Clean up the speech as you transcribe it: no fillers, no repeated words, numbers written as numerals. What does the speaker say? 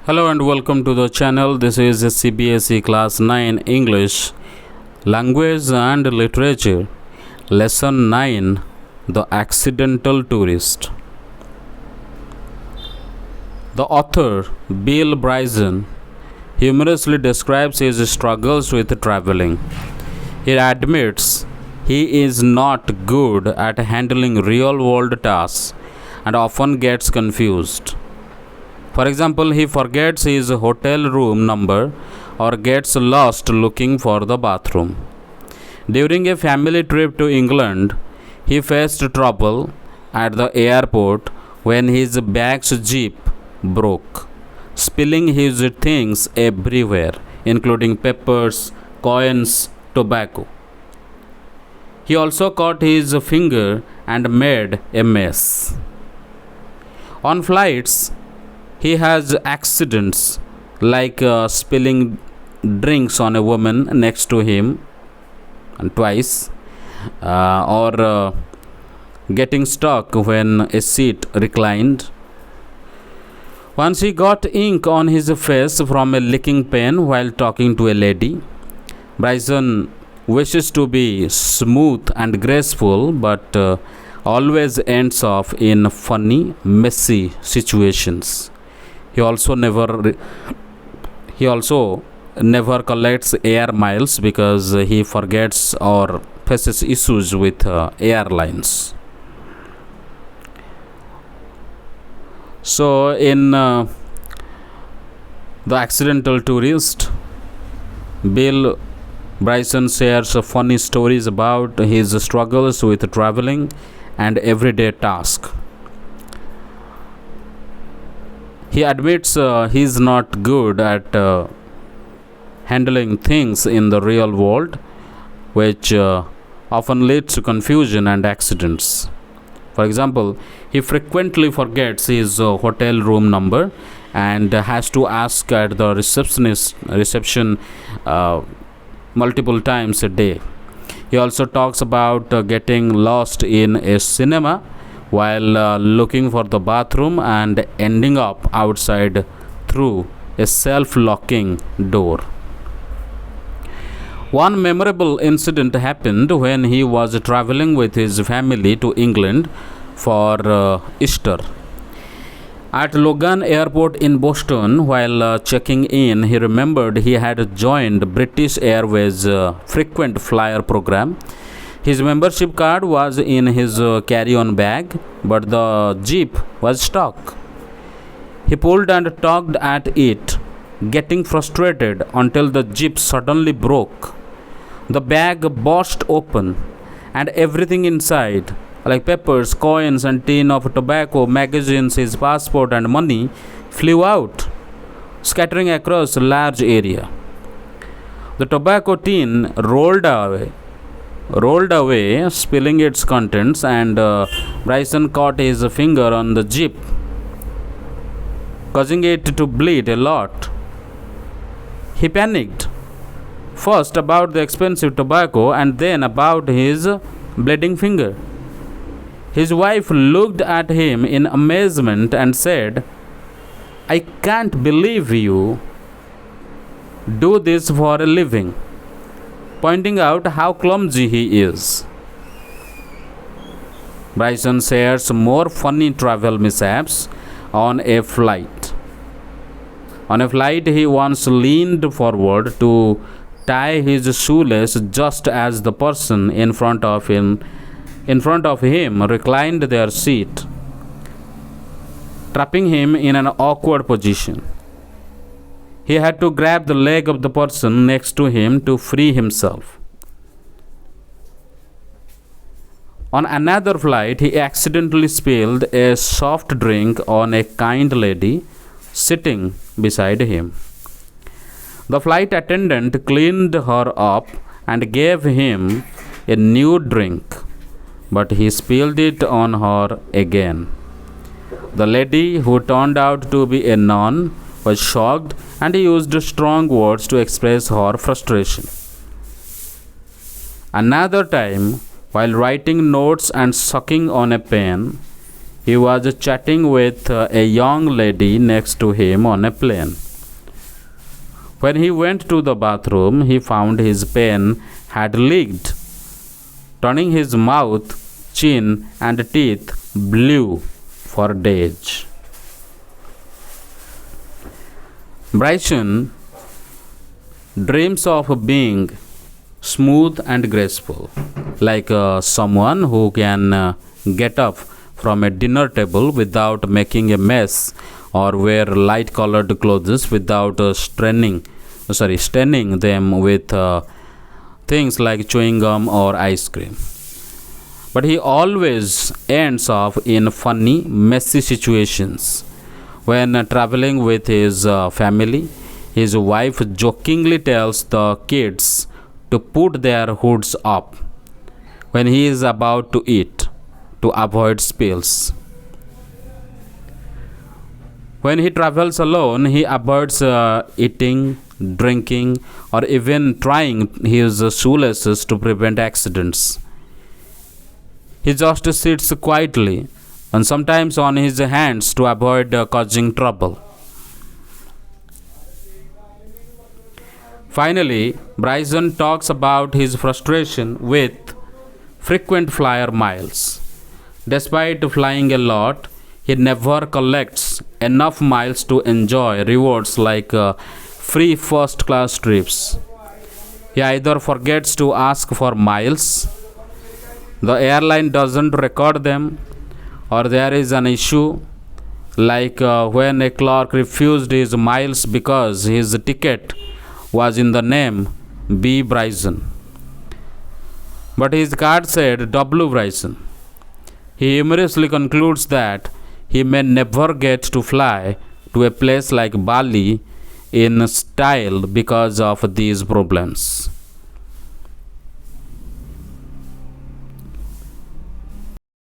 Hello and welcome to the channel. This is CBSE Class 9 English Language and Literature Lesson 9, The Accidental Tourist. The author, Bill Bryson, humorously describes his struggles with traveling. He admits he is not good at handling real world tasks and often gets confused. For example, he forgets his hotel room number or gets lost looking for the bathroom. During a family trip to England, he faced trouble at the airport when his bag's jeep broke, spilling his things everywhere, including peppers, coins, tobacco. He also caught his finger and made a mess. On flights, he has accidents like spilling drinks on a woman next to him and twice, or getting stuck when a seat reclined. Once he got ink on his face from a licking pen while talking to a lady. Bryson wishes to be smooth and graceful, but always ends up in funny, messy situations. He also never collects air miles because he forgets or faces issues with airlines. So in The Accidental Tourist, Bill Bryson shares funny stories about his struggles with traveling and everyday tasks. He admits he is not good at handling things in the real world, which often leads to confusion and accidents. For example, he frequently forgets his hotel room number and has to ask at the reception multiple times a day. He also talks about getting lost in a cinema while looking for the bathroom and ending up outside through a self-locking door. One memorable incident happened when he was traveling with his family to England for Easter. At Logan Airport in Boston, while checking in, he remembered he had joined British Airways' frequent flyer program. His membership card was in his carry-on bag, but the jeep was stuck. He pulled and tugged at it, getting frustrated until the jeep suddenly broke. The bag burst open, and everything inside, like peppers, coins, and tin of tobacco, magazines, his passport, and money, flew out, scattering across a large area. The tobacco tin rolled away, spilling its contents, and Bryson caught his finger on the jeep, causing it to bleed a lot. He panicked, first about the expensive tobacco and then about his bleeding finger. His wife looked at him in amazement and said, "I can't believe you do this for a living," pointing out how clumsy he is. Bryson shares more funny travel mishaps on a flight. On a flight, he once leaned forward to tie his shoelace just as the person in front of him reclined their seat, trapping him in an awkward position. He had to grab the leg of the person next to him to free himself. On another flight, he accidentally spilled a soft drink on a kind lady sitting beside him. The flight attendant cleaned her up and gave him a new drink, but he spilled it on her again. The lady, who turned out to be a nun, was shocked and used strong words to express her frustration. Another time, while writing notes and sucking on a pen, He was chatting with a young lady next to him on a plane. When he went to the bathroom, he found his pen had leaked, turning his mouth, chin, and teeth blue for days. Bryson dreams of being smooth and graceful, like someone who can get up from a dinner table without making a mess or wear light colored clothes without staining them with things like chewing gum or ice cream. But he always ends up in funny, messy situations. When traveling with his family, his wife jokingly tells the kids to put their hoods up when he is about to eat to avoid spills. When he travels alone, he avoids eating, drinking, or even trying his shoelaces to prevent accidents. He just sits quietly and sometimes on his hands to avoid causing trouble. Finally, Bryson talks about his frustration with frequent flyer miles. Despite flying a lot, he never collects enough miles to enjoy rewards like free first class trips. He either forgets to ask for miles, the airline doesn't record them, or there is an issue like when a clerk refused his miles because his ticket was in the name B. Bryson, but his card said W. Bryson. He humorously concludes that he may never get to fly to a place like Bali in style because of these problems.